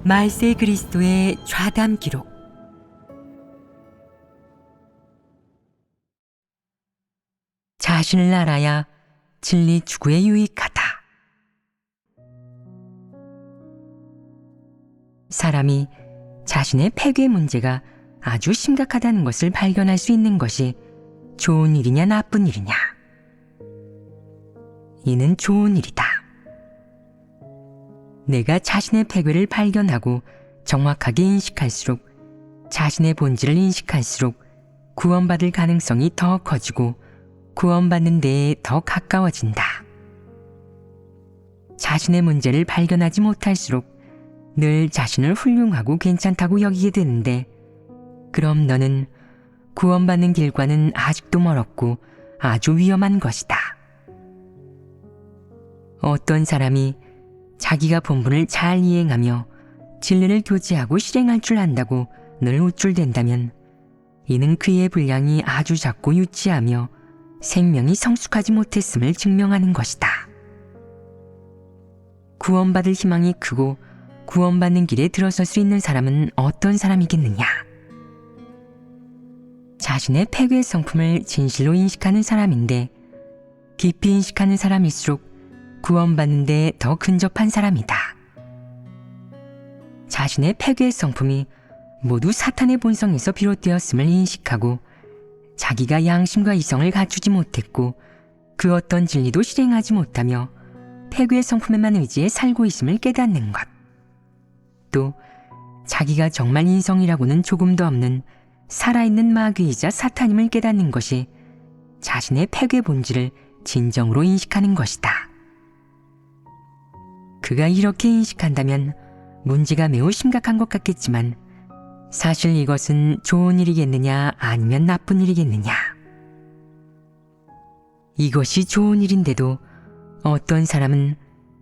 말세 그리스도의 좌담 기록. 자신을 알아야 진리 추구에 유익하다. 사람이 자신의 폐괴 문제가 아주 심각하다는 것을 발견할 수 있는 것이 좋은 일이냐 나쁜 일이냐? 이는 좋은 일이다. 내가 자신의 폐괴를 발견하고 정확하게 인식할수록 자신의 본질을 인식할수록 구원받을 가능성이 더 커지고 구원받는 데에 더 가까워진다. 자신의 문제를 발견하지 못할수록 늘 자신을 훌륭하고 괜찮다고 여기게 되는데, 그럼 너는 구원받는 길과는 아직도 멀었고 아주 위험한 것이다. 어떤 사람이 자기가 본분을 잘 이행하며 진리를 교제하고 실행할 줄 안다고 늘 우쭐댄다면 이는 그의 분량이 아주 작고 유치하며 생명이 성숙하지 못했음을 증명하는 것이다. 구원받을 희망이 크고 구원받는 길에 들어설 수 있는 사람은 어떤 사람이겠느냐? 자신의 폐괴 성품을 진실로 인식하는 사람인데, 깊이 인식하는 사람일수록 구원받는 데 더 근접한 사람이다. 자신의 폐괴 성품이 모두 사탄의 본성에서 비롯되었음을 인식하고 자기가 양심과 이성을 갖추지 못했고 그 어떤 진리도 실행하지 못하며 폐괴 성품에만 의지해 살고 있음을 깨닫는 것. 또 자기가 정말 인성이라고는 조금도 없는 살아있는 마귀이자 사탄임을 깨닫는 것이 자신의 폐괴 본질을 진정으로 인식하는 것이다. 그가 이렇게 인식한다면 문제가 매우 심각한 것 같겠지만 사실 이것은 좋은 일이겠느냐 아니면 나쁜 일이겠느냐? 이것이 좋은 일인데도 어떤 사람은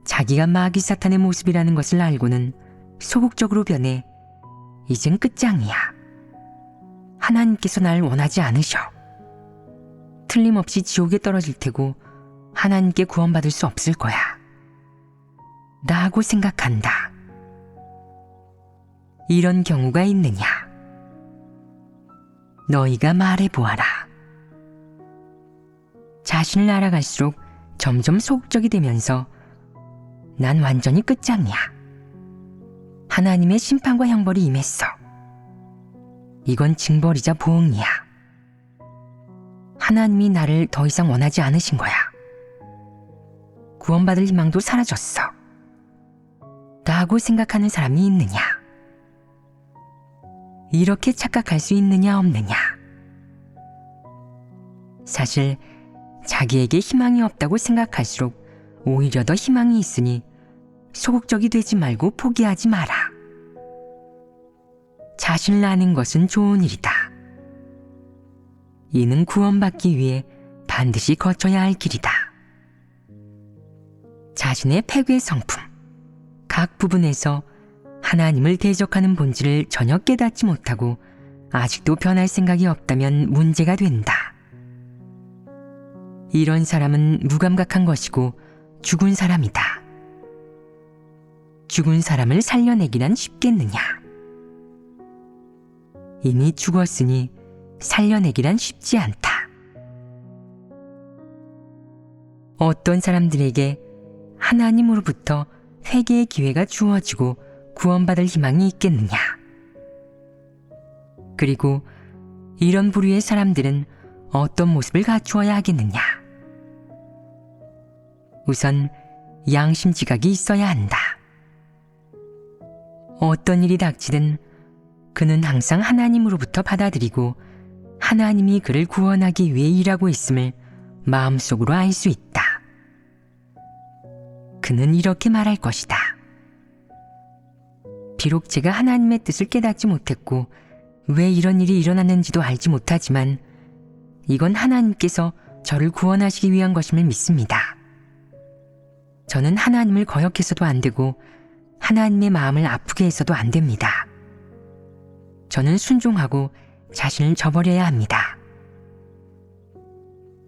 자기가 마귀 사탄의 모습이라는 것을 알고는 소극적으로 변해 이젠 끝장이야. 하나님께서 날 원하지 않으셔. 틀림없이 지옥에 떨어질 테고 하나님께 구원받을 수 없을 거야. 라고 생각한다. 이런 경우가 있느냐? 너희가 말해보아라. 자신을 알아갈수록 점점 소극적이 되면서 난 완전히 끝장이야. 하나님의 심판과 형벌이 임했어. 이건 징벌이자 보응이야. 하나님이 나를 더 이상 원하지 않으신 거야. 구원받을 희망도 사라졌어. 라고 생각하는 사람이 있느냐? 이렇게 착각할 수 있느냐 없느냐? 사실 자기에게 희망이 없다고 생각할수록 오히려 더 희망이 있으니 소극적이 되지 말고 포기하지 마라. 자신을 아는 것은 좋은 일이다. 이는 구원받기 위해 반드시 거쳐야 할 길이다. 자신의 폐괴 성품, 각 부분에서 하나님을 대적하는 본질을 전혀 깨닫지 못하고 아직도 변할 생각이 없다면 문제가 된다. 이런 사람은 무감각한 것이고 죽은 사람이다. 죽은 사람을 살려내기란 쉽겠느냐? 이미 죽었으니 살려내기란 쉽지 않다. 어떤 사람들에게 하나님으로부터 회개의 기회가 주어지고 구원받을 희망이 있겠느냐? 그리고 이런 부류의 사람들은 어떤 모습을 갖추어야 하겠느냐? 우선 양심 지각이 있어야 한다. 어떤 일이 닥치든 그는 항상 하나님으로부터 받아들이고 하나님이 그를 구원하기 위해 일하고 있음을 마음속으로 알 수 있다. 그는 이렇게 말할 것이다. 비록 제가 하나님의 뜻을 깨닫지 못했고 왜 이런 일이 일어났는지도 알지 못하지만 이건 하나님께서 저를 구원하시기 위한 것임을 믿습니다. 저는 하나님을 거역해서도 안 되고 하나님의 마음을 아프게 해서도 안 됩니다. 저는 순종하고 자신을 저버려야 합니다.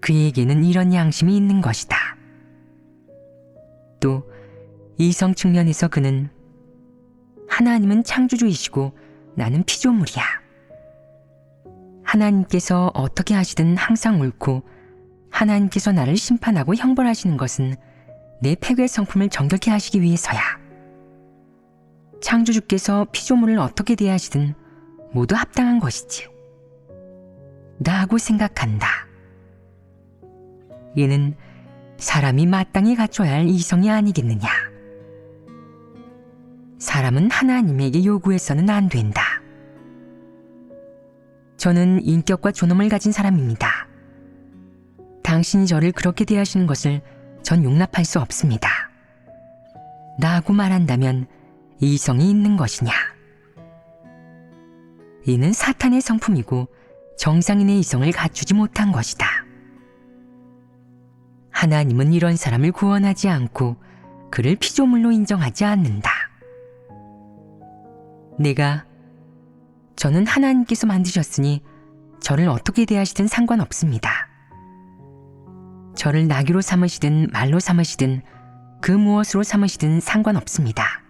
그에게는 이런 양심이 있는 것이다. 또 이성 측면에서 그는 하나님은 창조주이시고 나는 피조물이야. 하나님께서 어떻게 하시든 항상 옳고 하나님께서 나를 심판하고 형벌하시는 것은 내 패괴 성품을 정결케 하시기 위해서야. 창조주께서 피조물을 어떻게 대하시든 모두 합당한 것이지. 나하고 생각한다. 이는 사람이 마땅히 갖춰야 할 이성이 아니겠느냐. 사람은 하나님에게 요구해서는 안 된다. 저는 인격과 존엄을 가진 사람입니다. 당신이 저를 그렇게 대하시는 것을 전 용납할 수 없습니다. 나하고 말한다면 이성이 있는 것이냐? 이는 사탄의 성품이고 정상인의 이성을 갖추지 못한 것이다. 하나님은 이런 사람을 구원하지 않고 그를 피조물로 인정하지 않는다. 저는 하나님께서 만드셨으니 저를 어떻게 대하시든 상관없습니다. 저를 나귀로 삼으시든 말로 삼으시든 그 무엇으로 삼으시든 상관없습니다.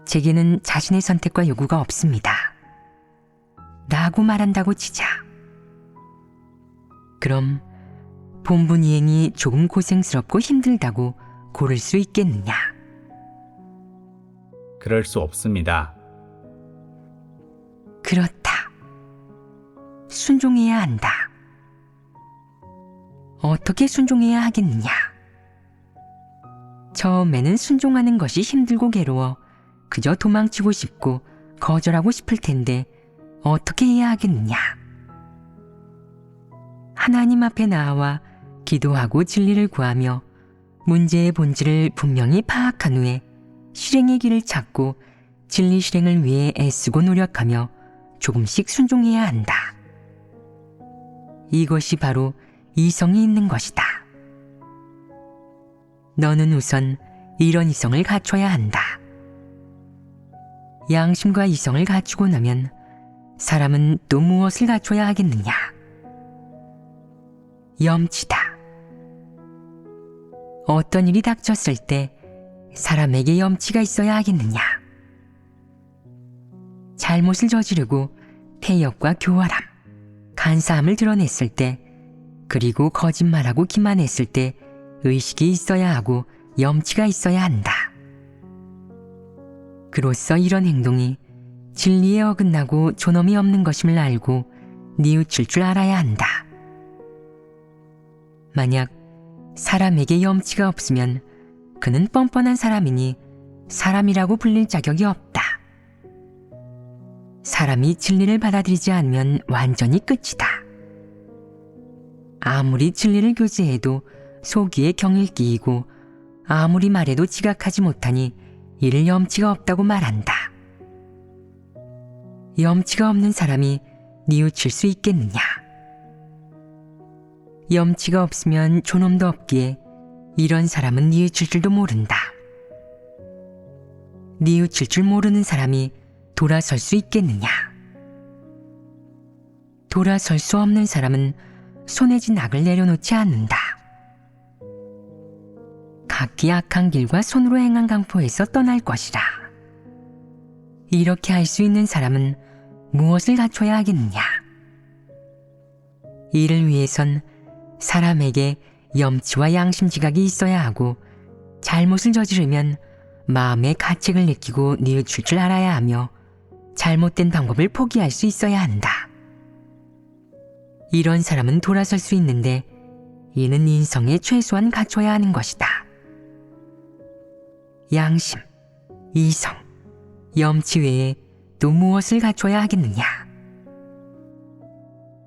제게는 자신의 선택과 요구가 없습니다. 나하고 말한다고 치자. 그럼 본분 이행이 조금 고생스럽고 힘들다고 고를 수 있겠느냐? 그럴 수 없습니다. 그렇다. 순종해야 한다. 어떻게 순종해야 하겠느냐? 처음에는 순종하는 것이 힘들고 괴로워 그저 도망치고 싶고 거절하고 싶을 텐데 어떻게 해야 하겠느냐? 하나님 앞에 나아와 기도하고 진리를 구하며 문제의 본질을 분명히 파악한 후에 실행의 길을 찾고 진리 실행을 위해 애쓰고 노력하며 조금씩 순종해야 한다. 이것이 바로 이성이 있는 것이다. 너는 우선 이런 이성을 갖춰야 한다. 양심과 이성을 갖추고 나면 사람은 또 무엇을 갖춰야 하겠느냐? 염치다. 어떤 일이 닥쳤을 때 사람에게 염치가 있어야 하겠느냐? 잘못을 저지르고 패역과 교활함, 간사함을 드러냈을 때, 그리고 거짓말하고 기만했을 때 의식이 있어야 하고 염치가 있어야 한다. 그로써 이런 행동이 진리에 어긋나고 존엄이 없는 것임을 알고 뉘우칠 줄 알아야 한다. 만약 사람에게 염치가 없으면 그는 뻔뻔한 사람이니 사람이라고 불릴 자격이 없다. 사람이 진리를 받아들이지 않으면 완전히 끝이다. 아무리 진리를 교제해도 속이에 경을 끼이고 아무리 말해도 지각하지 못하니 이를 염치가 없다고 말한다. 염치가 없는 사람이 뉘우칠 수 있겠느냐? 염치가 없으면 존엄도 없기에 이런 사람은 뉘우칠 줄도 모른다. 뉘우칠 줄 모르는 사람이 돌아설 수 있겠느냐? 돌아설 수 없는 사람은 손에 쥔 악을 내려놓지 않는다. 각기 악한 길과 손으로 행한 강포에서 떠날 것이라. 이렇게 할 수 있는 사람은 무엇을 갖춰야 하겠느냐? 이를 위해선 사람에게 염치와 양심 지각이 있어야 하고 잘못을 저지르면 마음의 가책을 느끼고 뉘우칠 줄 알아야 하며 잘못된 방법을 포기할 수 있어야 한다. 이런 사람은 돌아설 수 있는데 이는 인성에 최소한 갖춰야 하는 것이다. 양심, 이성, 염치 외에 또 무엇을 갖춰야 하겠느냐?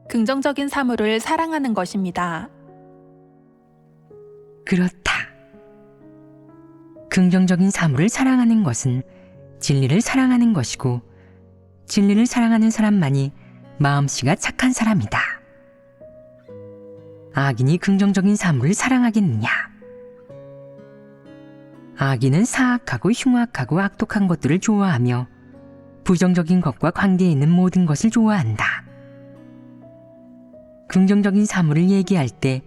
긍정적인 사물을 사랑하는 것입니다. 그렇다. 긍정적인 사물을 사랑하는 것은 진리를 사랑하는 것이고 진리를 사랑하는 사람만이 마음씨가 착한 사람이다. 악인이 긍정적인 사물을 사랑하겠느냐? 악인은 사악하고 흉악하고 악독한 것들을 좋아하며 부정적인 것과 관계에 있는 모든 것을 좋아한다. 긍정적인 사물을 얘기할 때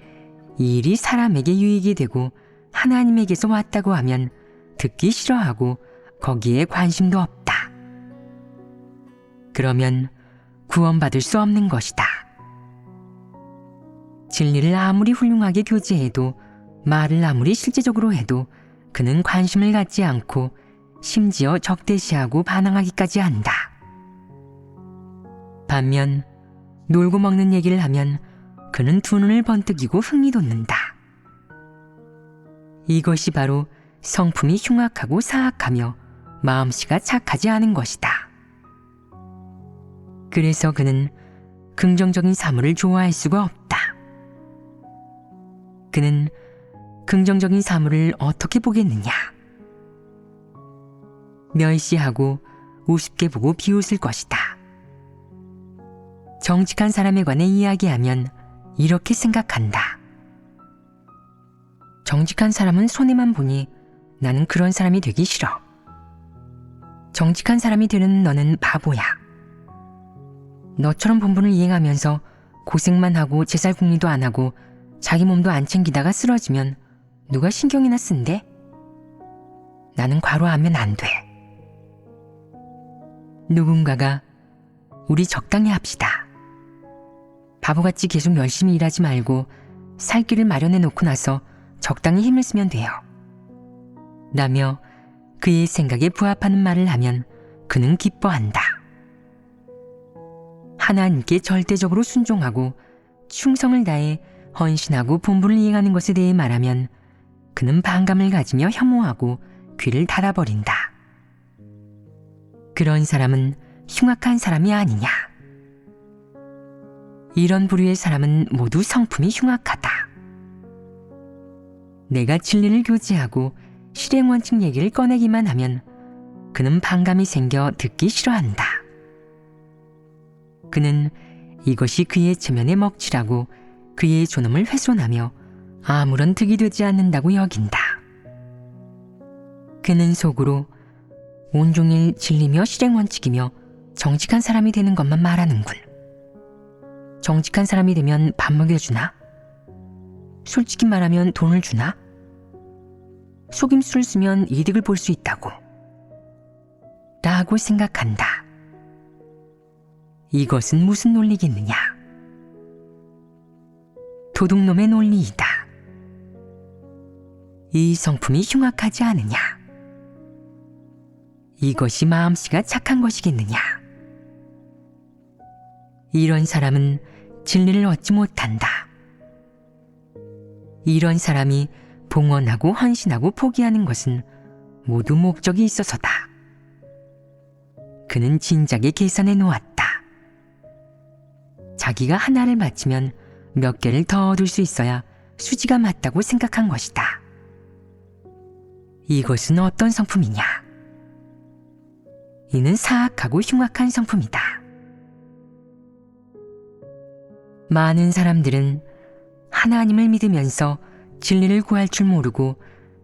이 일이 사람에게 유익이 되고 하나님에게서 왔다고 하면 듣기 싫어하고 거기에 관심도 없다. 그러면 구원받을 수 없는 것이다. 진리를 아무리 훌륭하게 교제해도 말을 아무리 실제적으로 해도 그는 관심을 갖지 않고 심지어 적대시하고 반항하기까지 한다. 반면 놀고 먹는 얘기를 하면 그는 두 눈을 번뜩이고 흥이 돋는다. 이것이 바로 성품이 흉악하고 사악하며 마음씨가 착하지 않은 것이다. 그래서 그는 긍정적인 사물을 좋아할 수가 없다. 그는 긍정적인 사물을 어떻게 보겠느냐? 멸시하고 우습게 보고 비웃을 것이다. 정직한 사람에 관해 이야기하면 이렇게 생각한다. 정직한 사람은 손해만 보니 나는 그런 사람이 되기 싫어. 정직한 사람이 되는 너는 바보야. 너처럼 본분을 이행하면서 고생만 하고 제살 궁리도 안 하고 자기 몸도 안 챙기다가 쓰러지면 누가 신경이나 쓴대? 나는 과로하면 안 돼. 누군가가 우리 적당히 합시다. 바보같이 계속 열심히 일하지 말고 살 길을 마련해 놓고 나서 적당히 힘을 쓰면 돼요. 라며 그의 생각에 부합하는 말을 하면 그는 기뻐한다. 하나님께 절대적으로 순종하고 충성을 다해 헌신하고 본분을 이행하는 것에 대해 말하면 그는 반감을 가지며 혐오하고 귀를 닫아버린다. 그런 사람은 흉악한 사람이 아니냐? 이런 부류의 사람은 모두 성품이 흉악하다. 내가 진리를 교제하고 실행원칙 얘기를 꺼내기만 하면 그는 반감이 생겨 듣기 싫어한다. 그는 이것이 그의 체면에 먹칠하고 그의 존엄을 훼손하며 아무런 득이 되지 않는다고 여긴다. 그는 속으로 온종일 진리며 실행원칙이며 정직한 사람이 되는 것만 말하는군. 정직한 사람이 되면 밥 먹여주나? 솔직히 말하면 돈을 주나? 속임수를 쓰면 이득을 볼 수 있다고. 라고 생각한다. 이것은 무슨 논리겠느냐? 도둑놈의 논리이다. 이 성품이 흉악하지 않으냐? 이것이 마음씨가 착한 것이겠느냐? 이런 사람은 진리를 얻지 못한다. 이런 사람이 봉헌하고 헌신하고 포기하는 것은 모두 목적이 있어서다. 그는 진작에 계산해 놓았다. 자기가 하나를 바치면 몇 개를 더 얻을 수 있어야 수지가 맞다고 생각한 것이다. 이것은 어떤 성품이냐? 이는 사악하고 흉악한 성품이다. 많은 사람들은 하나님을 믿으면서 진리를 구할 줄 모르고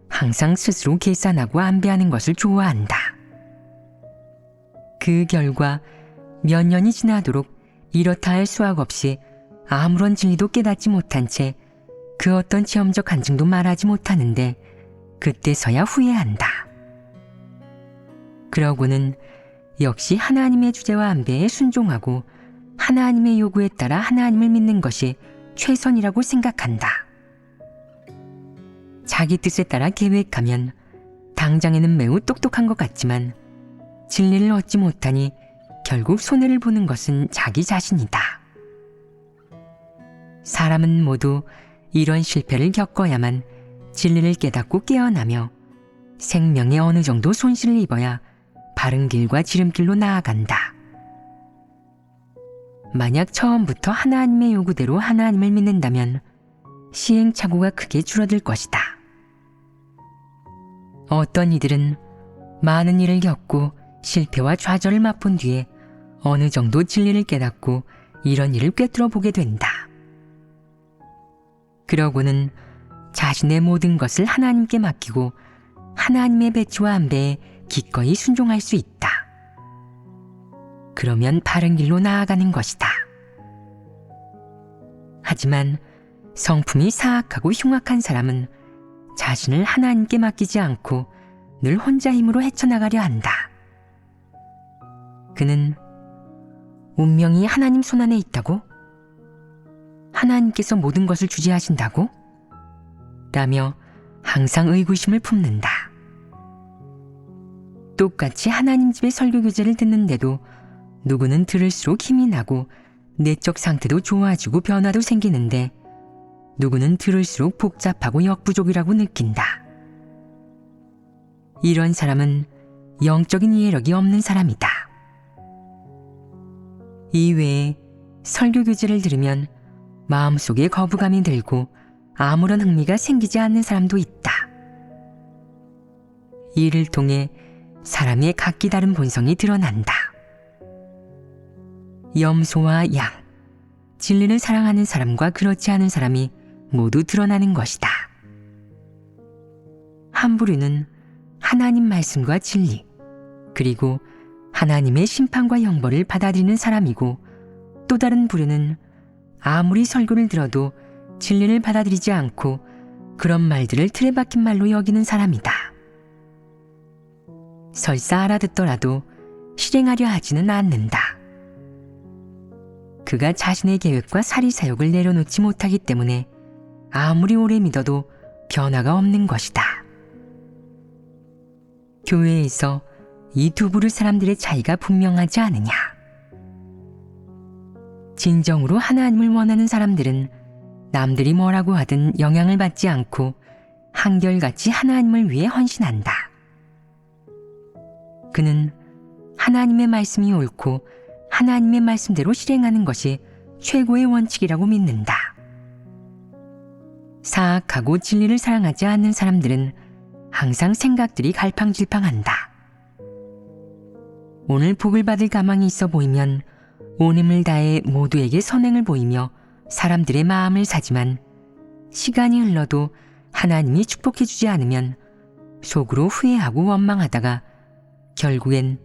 항상 스스로 계산하고 안배하는 것을 좋아한다. 그 결과 몇 년이 지나도록 이렇다 할 수학 없이 아무런 진리도 깨닫지 못한 채 그 어떤 체험적 간증도 말하지 못하는데 그때서야 후회한다. 그러고는 역시 하나님의 주제와 안배에 순종하고 하나님의 요구에 따라 하나님을 믿는 것이 최선이라고 생각한다. 자기 뜻에 따라 계획하면 당장에는 매우 똑똑한 것 같지만 진리를 얻지 못하니 결국 손해를 보는 것은 자기 자신이다. 사람은 모두 이런 실패를 겪어야만 진리를 깨닫고 깨어나며 생명에 어느 정도 손실을 입어야 바른 길과 지름길로 나아간다. 만약 처음부터 하나님의 요구대로 하나님을 믿는다면 시행착오가 크게 줄어들 것이다. 어떤 이들은 많은 일을 겪고 실패와 좌절을 맛본 뒤에 어느 정도 진리를 깨닫고 이런 일을 꿰뚫어 보게 된다. 그러고는 자신의 모든 것을 하나님께 맡기고 하나님의 배치와 안배에 기꺼이 순종할 수 있다. 그러면 바른 길로 나아가는 것이다. 하지만 성품이 사악하고 흉악한 사람은 자신을 하나님께 맡기지 않고 늘 혼자 힘으로 헤쳐나가려 한다. 그는 운명이 하나님 손안에 있다고? 하나님께서 모든 것을 주재하신다고? 라며 항상 의구심을 품는다. 똑같이 하나님 집의 설교 교재를 듣는데도 누구는 들을수록 힘이 나고 내적 상태도 좋아지고 변화도 생기는데 누구는 들을수록 복잡하고 역부족이라고 느낀다. 이런 사람은 영적인 이해력이 없는 사람이다. 이외에 설교 교재를 들으면 마음속에 거부감이 들고 아무런 흥미가 생기지 않는 사람도 있다. 이를 통해 사람의 각기 다른 본성이 드러난다. 염소와 양, 진리를 사랑하는 사람과 그렇지 않은 사람이 모두 드러나는 것이다. 한 부류는 하나님 말씀과 진리, 그리고 하나님의 심판과 형벌을 받아들이는 사람이고, 또 다른 부류는 아무리 설교를 들어도 진리를 받아들이지 않고 그런 말들을 틀에 박힌 말로 여기는 사람이다. 설사 알아듣더라도 실행하려 하지는 않는다. 그가 자신의 계획과 사리사욕을 내려놓지 못하기 때문에 아무리 오래 믿어도 변화가 없는 것이다. 교회에서 이 두 부류 사람들의 차이가 분명하지 않으냐? 진정으로 하나님을 원하는 사람들은 남들이 뭐라고 하든 영향을 받지 않고 한결같이 하나님을 위해 헌신한다. 그는 하나님의 말씀이 옳고 하나님의 말씀대로 실행하는 것이 최고의 원칙이라고 믿는다. 사악하고 진리를 사랑하지 않는 사람들은 항상 생각들이 갈팡질팡한다. 오늘 복을 받을 가망이 있어 보이면 온 힘을 다해 모두에게 선행을 보이며 사람들의 마음을 사지만 시간이 흘러도 하나님이 축복해 주지 않으면 속으로 후회하고 원망하다가 결국엔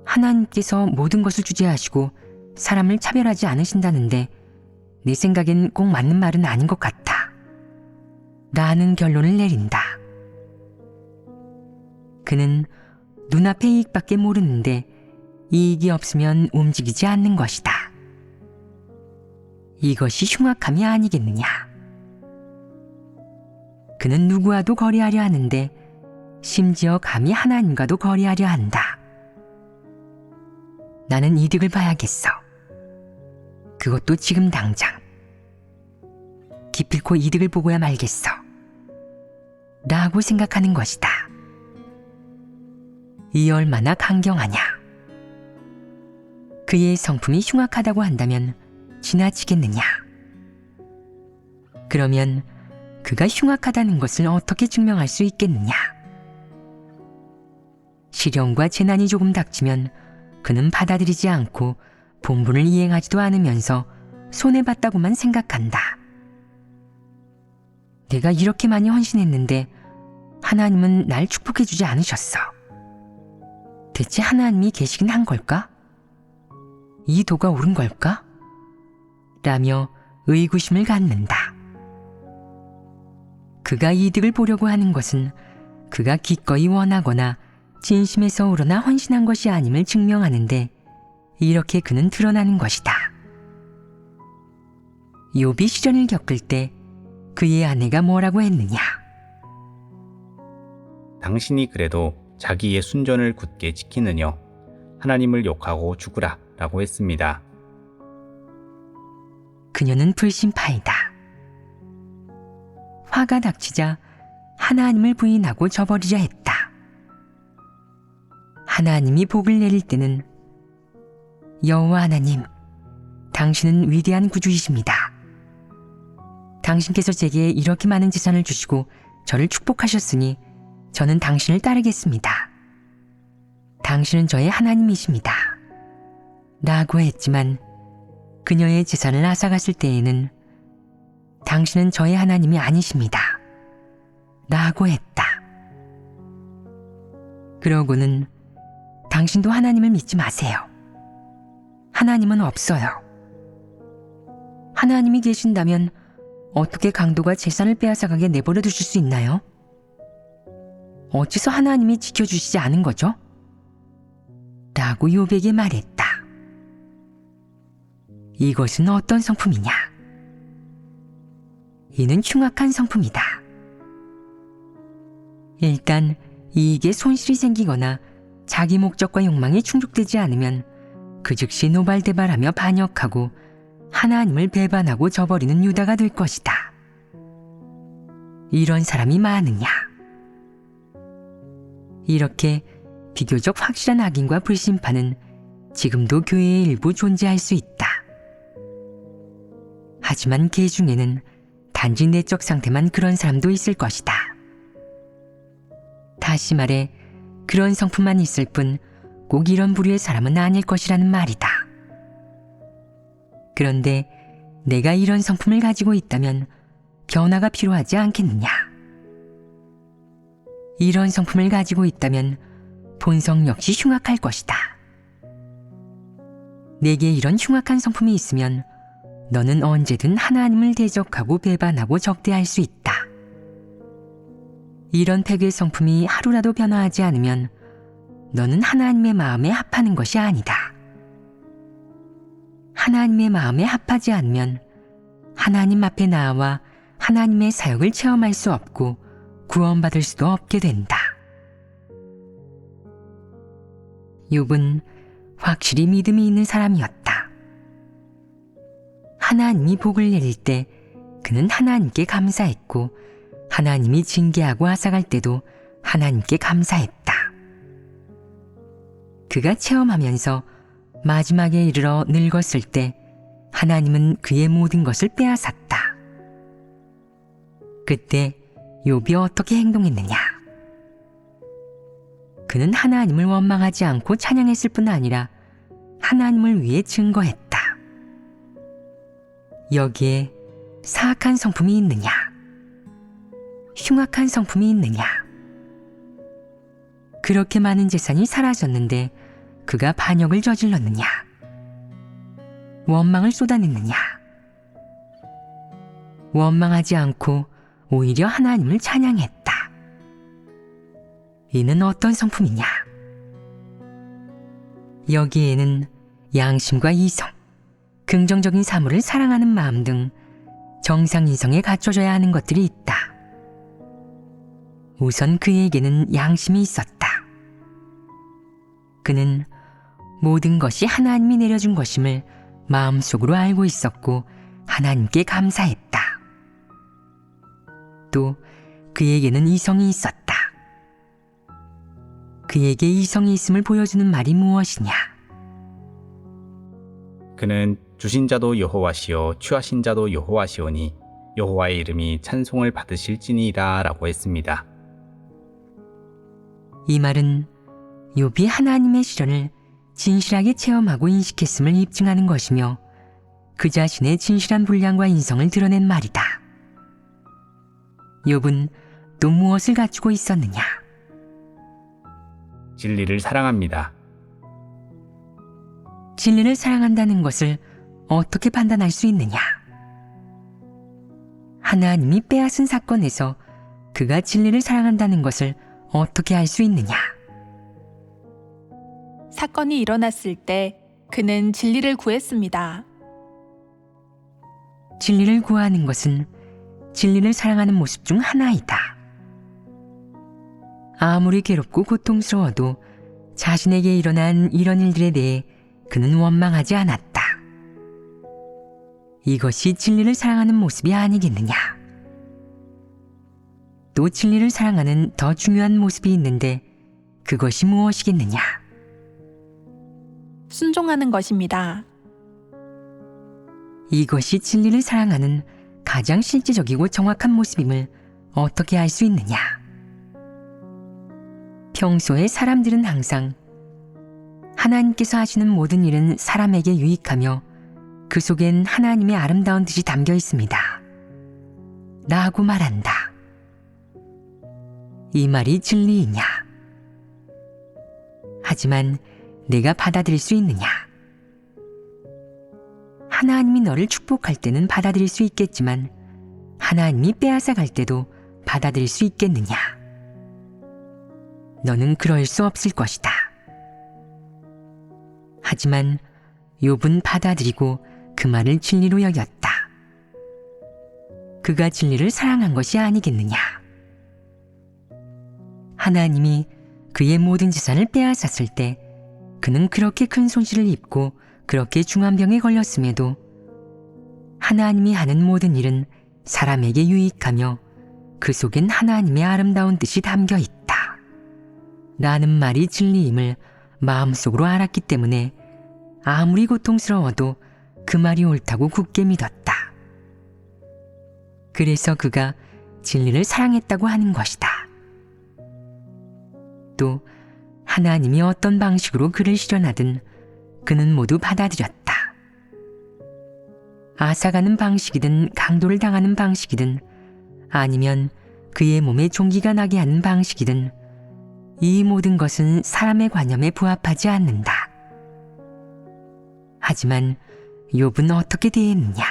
하나님께서 모든 것을 주재하시고 사람을 차별하지 않으신다는데 내 생각엔 꼭 맞는 말은 아닌 것 같다. 라는 결론을 내린다. 그는 눈앞의 이익밖에 모르는데 이익이 없으면 움직이지 않는 것이다. 이것이 흉악함이 아니겠느냐. 그는 누구와도 거래하려 하는데 심지어 감히 하나님과도 거래하려 한다. 나는 이득을 봐야겠어. 그것도 지금 당장. 기필코 이득을 보고야 말겠어. 라고 생각하는 것이다. 이 얼마나 강경하냐. 그의 성품이 흉악하다고 한다면 지나치겠느냐. 그러면 그가 흉악하다는 것을 어떻게 증명할 수 있겠느냐. 시련과 재난이 조금 닥치면 그는 받아들이지 않고 본분을 이행하지도 않으면서 손해봤다고만 생각한다. 내가 이렇게 많이 헌신했는데 하나님은 날 축복해주지 않으셨어. 대체 하나님이 계시긴 한 걸까? 이 도가 옳은 걸까? 라며 의구심을 갖는다. 그가 이득을 보려고 하는 것은 그가 기꺼이 원하거나 진심에서 우러나 헌신한 것이 아님을 증명하는데 이렇게 그는 드러나는 것이다. 욥이 시련을 겪을 때 그의 아내가 뭐라고 했느냐? 당신이 그래도 자기의 순전을 굳게 지키느뇨. 하나님을 욕하고 죽으라 라고 했습니다. 그녀는 불신파이다. 화가 닥치자 하나님을 부인하고 저버리려 했다. 하나님이 복을 내릴 때는 여호와 하나님, 당신은 위대한 구주이십니다. 당신께서 제게 이렇게 많은 재산을 주시고 저를 축복하셨으니 저는 당신을 따르겠습니다. 당신은 저의 하나님이십니다. 라고 했지만 그녀의 재산을 앗아갔을 때에는 당신은 저의 하나님이 아니십니다. 라고 했다. 그러고는 당신도 하나님을 믿지 마세요. 하나님은 없어요. 하나님이 계신다면 어떻게 강도가 재산을 빼앗아가게 내버려 두실 수 있나요? 어째서 하나님이 지켜주시지 않은 거죠? 라고 욥에게 말했다. 이것은 어떤 성품이냐? 이는 흉악한 성품이다. 일단 이익에 손실이 생기거나 자기 목적과 욕망이 충족되지 않으면 그 즉시 노발대발하며 반역하고 하나님을 배반하고 저버리는 유다가 될 것이다. 이런 사람이 많으냐? 이렇게 비교적 확실한 악인과 불신파는 지금도 교회의 일부 존재할 수 있다. 하지만 그 중에는 단지 내적 상태만 그런 사람도 있을 것이다. 다시 말해 그런 성품만 있을 뿐 꼭 이런 부류의 사람은 아닐 것이라는 말이다. 그런데 내가 이런 성품을 가지고 있다면 변화가 필요하지 않겠느냐? 이런 성품을 가지고 있다면 본성 역시 흉악할 것이다. 내게 이런 흉악한 성품이 있으면 너는 언제든 하나님을 대적하고 배반하고 적대할 수 있다. 이런 패괴의 성품이 하루라도 변화하지 않으면 너는 하나님의 마음에 합하는 것이 아니다. 하나님의 마음에 합하지 않으면 하나님 앞에 나와 하나님의 사역을 체험할 수 없고 구원받을 수도 없게 된다. 욥은 확실히 믿음이 있는 사람이었다. 하나님이 복을 내릴 때 그는 하나님께 감사했고 하나님이 징계하고 앗아갈 때도 하나님께 감사했다. 그가 체험하면서 마지막에 이르러 늙었을 때 하나님은 그의 모든 것을 빼앗았다. 그때 욥이 어떻게 행동했느냐? 그는 하나님을 원망하지 않고 찬양했을 뿐 아니라 하나님을 위해 증거했다. 여기에 사악한 성품이 있느냐? 흉악한 성품이 있느냐? 그렇게 많은 재산이 사라졌는데 그가 반역을 저질렀느냐? 원망을 쏟아냈느냐? 원망하지 않고 오히려 하나님을 찬양했다. 이는 어떤 성품이냐? 여기에는 양심과 이성, 긍정적인 사물을 사랑하는 마음 등 정상인성에 갖춰져야 하는 것들이 있다. 우선 그에게는 양심이 있었다. 그는 모든 것이 하나님이 내려준 것임을 마음속으로 알고 있었고 하나님께 감사했다. 또 그에게는 이성이 있었다. 그에게 이성이 있음을 보여주는 말이 무엇이냐? 그는 주신 자도 여호와시요 취하신 자도 여호와시오니 여호와의 이름이 찬송을 받으실지니이다 라고 했습니다. 이 말은 욥이 하나님의 실현을 진실하게 체험하고 인식했음을 입증하는 것이며 그 자신의 진실한 분량과 인성을 드러낸 말이다. 욥은 또 무엇을 갖추고 있었느냐? 진리를 사랑합니다. 진리를 사랑한다는 것을 어떻게 판단할 수 있느냐? 하나님이 빼앗은 사건에서 그가 진리를 사랑한다는 것을 어떻게 알 수 있느냐? 사건이 일어났을 때 그는 진리를 구했습니다. 진리를 구하는 것은 진리를 사랑하는 모습 중 하나이다. 아무리 괴롭고 고통스러워도 자신에게 일어난 이런 일들에 대해 그는 원망하지 않았다. 이것이 진리를 사랑하는 모습이 아니겠느냐? 또 진리를 사랑하는 더 중요한 모습이 있는데 그것이 무엇이겠느냐? 순종하는 것입니다. 이것이 진리를 사랑하는 가장 실제적이고 정확한 모습임을 어떻게 알 수 있느냐? 평소에 사람들은 항상 하나님께서 하시는 모든 일은 사람에게 유익하며 그 속엔 하나님의 아름다운 뜻이 담겨 있습니다. 라고 말한다. 이 말이 진리이냐? 하지만 내가 받아들일 수 있느냐? 하나님이 너를 축복할 때는 받아들일 수 있겠지만 하나님이 빼앗아 갈 때도 받아들일 수 있겠느냐? 너는 그럴 수 없을 것이다. 하지만 욥은 받아들이고 그 말을 진리로 여겼다. 그가 진리를 사랑한 것이 아니겠느냐. 하나님이 그의 모든 재산을 빼앗았을 때 그는 그렇게 큰 손실을 입고 그렇게 중한 병에 걸렸음에도 하나님이 하는 모든 일은 사람에게 유익하며 그 속엔 하나님의 아름다운 뜻이 담겨 있다. 라는 말이 진리임을 마음속으로 알았기 때문에 아무리 고통스러워도 그 말이 옳다고 굳게 믿었다. 그래서 그가 진리를 사랑했다고 하는 것이다. 또 하나님이 어떤 방식으로 그를 실현하든 그는 모두 받아들였다. 앗아가는 방식이든 강도를 당하는 방식이든 아니면 그의 몸에 종기가 나게 하는 방식이든 이 모든 것은 사람의 관념에 부합하지 않는다. 하지만 욥은 어떻게 대했느냐?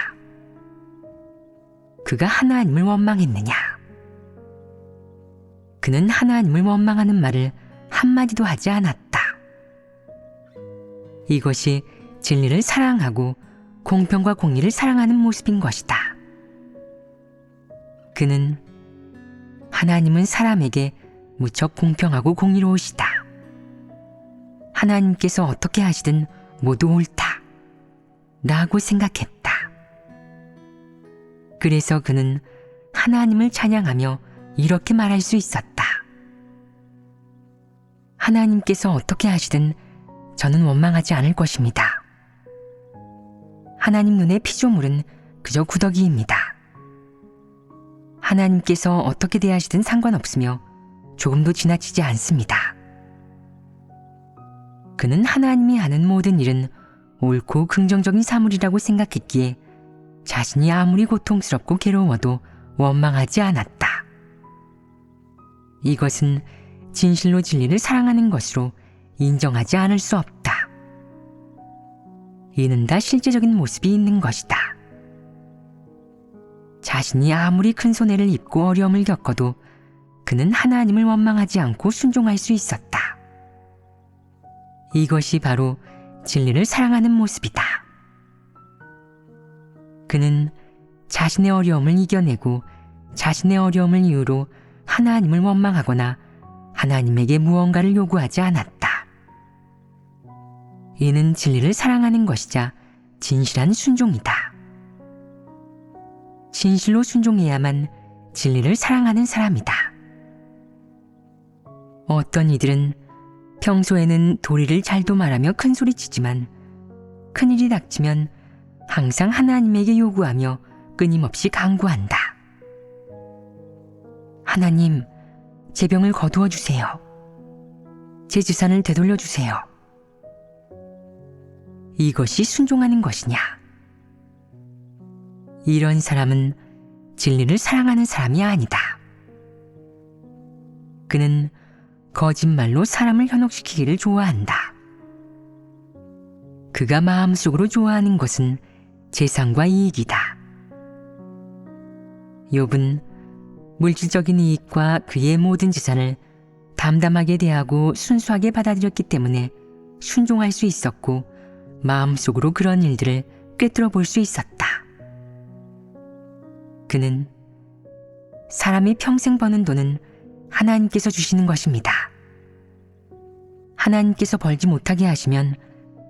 그가 하나님을 원망했느냐? 그는 하나님을 원망하는 말을 한마디도 하지 않았다. 이것이 진리를 사랑하고 공평과 공의를 사랑하는 모습인 것이다. 그는 하나님은 사람에게 무척 공평하고 공의로우시다. 하나님께서 어떻게 하시든 모두 옳다. 라고 생각했다. 그래서 그는 하나님을 찬양하며 이렇게 말할 수 있었다. 하나님께서 어떻게 하시든 저는 원망하지 않을 것입니다. 하나님 눈의 피조물은 그저 구더기입니다. 하나님께서 어떻게 대하시든 상관없으며 조금도 지나치지 않습니다. 그는 하나님이 하는 모든 일은 옳고 긍정적인 사물이라고 생각했기에 자신이 아무리 고통스럽고 괴로워도 원망하지 않았다. 이것은 진실로 진리를 사랑하는 것으로 인정하지 않을 수 없다. 이는 다 실제적인 모습이 있는 것이다. 자신이 아무리 큰 손해를 입고 어려움을 겪어도 그는 하나님을 원망하지 않고 순종할 수 있었다. 이것이 바로 진리를 사랑하는 모습이다. 그는 자신의 어려움을 이겨내고 자신의 어려움을 이유로 하나님을 원망하거나 하나님에게 무언가를 요구하지 않았다. 이는 진리를 사랑하는 것이자 진실한 순종이다. 진실로 순종해야만 진리를 사랑하는 사람이다. 어떤 이들은 평소에는 도리를 잘도 말하며 큰소리치지만 큰일이 닥치면 항상 하나님에게 요구하며 끊임없이 간구한다. 하나님, 제 병을 거두어 주세요. 제 재산을 되돌려 주세요. 이것이 순종하는 것이냐? 이런 사람은 진리를 사랑하는 사람이 아니다. 그는 거짓말로 사람을 현혹시키기를 좋아한다. 그가 마음속으로 좋아하는 것은 재산과 이익이다. 욥은 물질적인 이익과 그의 모든 재산을 담담하게 대하고 순수하게 받아들였기 때문에 순종할 수 있었고 마음속으로 그런 일들을 꿰뚫어 볼 수 있었다. 그는 사람이 평생 버는 돈은 하나님께서 주시는 것입니다. 하나님께서 벌지 못하게 하시면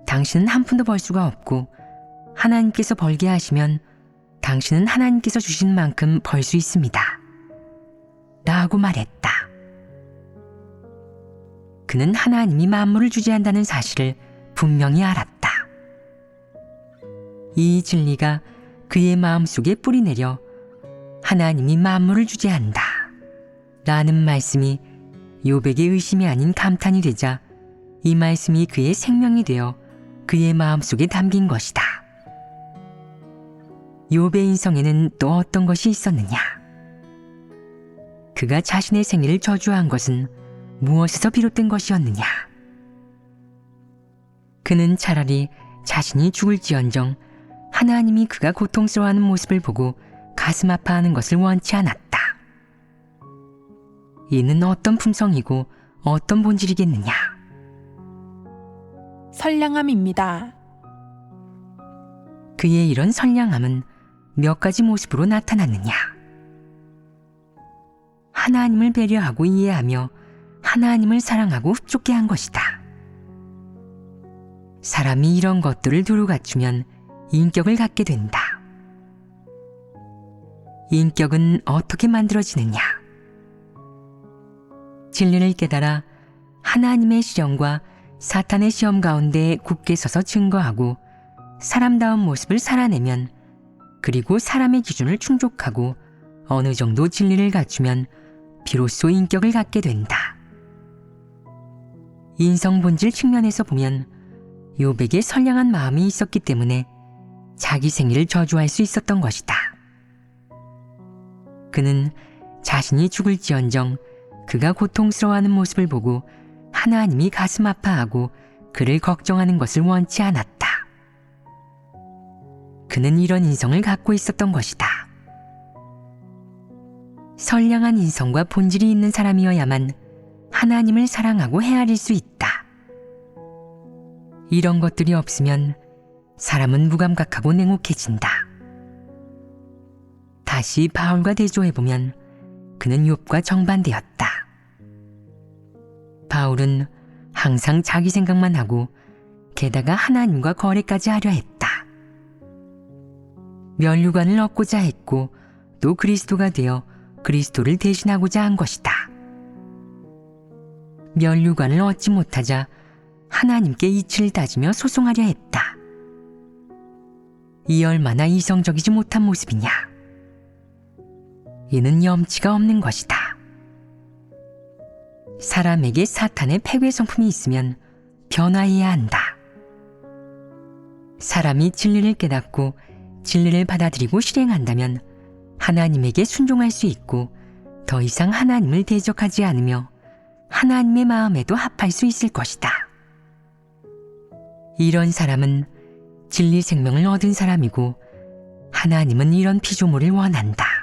당신은 한 푼도 벌 수가 없고 하나님께서 벌게 하시면 당신은 하나님께서 주신 만큼 벌 수 있습니다. 라고 말했다. 그는 하나님이 만물을 주재한다는 사실을 분명히 알았다. 이 진리가 그의 마음속에 뿌리내려 하나님이 만물을 주재한다 라는 말씀이 욥에게 의심이 아닌 감탄이 되자 이 말씀이 그의 생명이 되어 그의 마음속에 담긴 것이다. 욥의 인성에는 또 어떤 것이 있었느냐? 그가 자신의 생애를 저주한 것은 무엇에서 비롯된 것이었느냐? 그는 차라리 자신이 죽을지언정 하나님이 그가 고통스러워하는 모습을 보고 가슴 아파하는 것을 원치 않았다. 이는 어떤 품성이고 어떤 본질이겠느냐? 선량함입니다. 그의 이런 선량함은 몇 가지 모습으로 나타났느냐? 하나님을 배려하고 이해하며 하나님을 사랑하고 흡족해 한 것이다. 사람이 이런 것들을 두루 갖추면 인격을 갖게 된다. 인격은 어떻게 만들어지느냐? 진리를 깨달아 하나님의 시련과 사탄의 시험 가운데 굳게 서서 증거하고 사람다운 모습을 살아내면, 그리고 사람의 기준을 충족하고 어느 정도 진리를 갖추면 비로소 인격을 갖게 된다. 인성 본질 측면에서 보면 욥에게 선량한 마음이 있었기 때문에 자기 생일을 저주할 수 있었던 것이다. 그는 자신이 죽을지언정 그가 고통스러워하는 모습을 보고 하나님이 가슴 아파하고 그를 걱정하는 것을 원치 않았다. 그는 이런 인성을 갖고 있었던 것이다. 선량한 인성과 본질이 있는 사람이어야만 하나님을 사랑하고 헤아릴 수 있다. 이런 것들이 없으면 사람은 무감각하고 냉혹해진다. 다시 바울과 대조해보면 그는 욥과 정반대였다. 바울은 항상 자기 생각만 하고 게다가 하나님과 거래까지 하려 했다. 면류관을 얻고자 했고 또 그리스도가 되어 그리스도를 대신하고자 한 것이다. 면류관을 얻지 못하자 하나님께 이치를 따지며 소송하려 했다. 이 얼마나 이성적이지 못한 모습이냐? 이는 염치가 없는 것이다. 사람에게 사탄의 패괴 성품이 있으면 변화해야 한다. 사람이 진리를 깨닫고 진리를 받아들이고 실행한다면 하나님에게 순종할 수 있고 더 이상 하나님을 대적하지 않으며 하나님의 마음에도 합할 수 있을 것이다. 이런 사람은 진리 생명을 얻은 사람이고 하나님은 이런 피조물을 원한다.